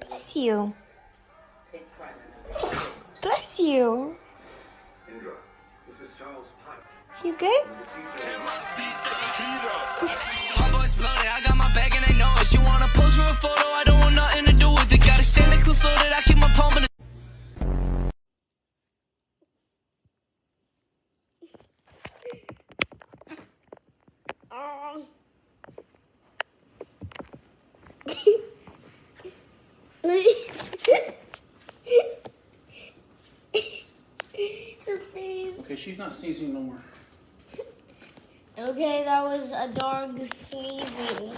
Bless you. Bless you. You good? I got my bag and they know it. She wanna pose for a photo, I don't want nothing to do with it. Gotta stand the clip so that I keep my palm in the Her face. Okay, she's not sneezing no more. Okay, that was a dog sneezing.